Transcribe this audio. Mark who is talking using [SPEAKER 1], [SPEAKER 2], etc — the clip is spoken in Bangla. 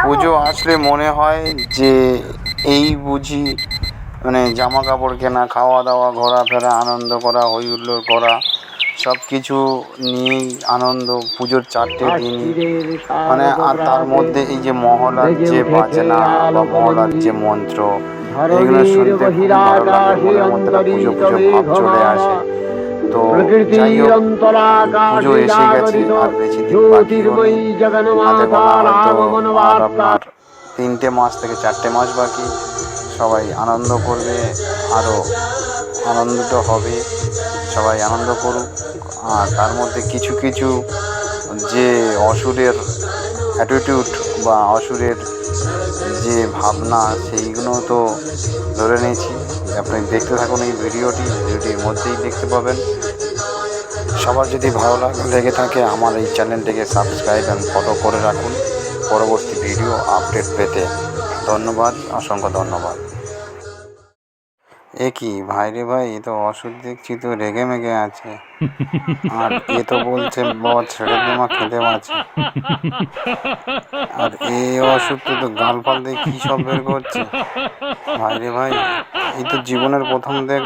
[SPEAKER 1] পুজো আসলে মনে হয় যে এই বুঝি মানে জামা কাপড় কেনা, খাওয়া দাওয়া, ঘোরাফেরা, আনন্দ করা, হই হুল্লোড় করা, সব কিছু নিয়েই আনন্দ পুজোর 4টে দিনই। মানে আর তার মধ্যে এই যে মহলার যে বাজনা বা মহলার যে মন্ত্র, এইগুলো শুনতে খুবই ভালো লাগে, মনের মধ্যে একটা পুজো পুজো ভাব চলে আসে। তো যাই হোক, পুজো এসে গেছে, আর বেশি দিন বাকিও নেই, হাতে গোনা হয়তো আর আপনার 3টে মাস থেকে 4টে মাস বাকি। সবাই আনন্দ করবে, আরও আনন্দিত হবে, সবাই আনন্দ করুক। আর তার মধ্যে কিছু কিছু যে অসুরের অ্যাটিটিউড বা অসুরের যে ভাবনা, সেইগুলো তো ধরে নিয়েছি। আপনি দেখতে থাকুন এই ভিডিওটির মধ্যেই দেখতে পাবেন। সবার যদি ভালো লেগে থাকে আমার এই চ্যানেলটিকে সাবস্ক্রাইব অ্যান্ড ফলো করে রাখুন পরবর্তী ভিডিও আপডেট পেতে। ধন্যবাদ, অসংখ্য ধন্যবাদ। এ কি ভাই রে ভাই, এ তো অসুর দেখছি তো রেগে মেগে আছে, আর এ তো বলছে বধ ছেড়ে দে মা খেতে আছে, আর এই অসুর তো গাল ফাল দিয়ে কী সব বের করছে। ভাই রে ভাই, এই তো জীবনের প্রথম দেখ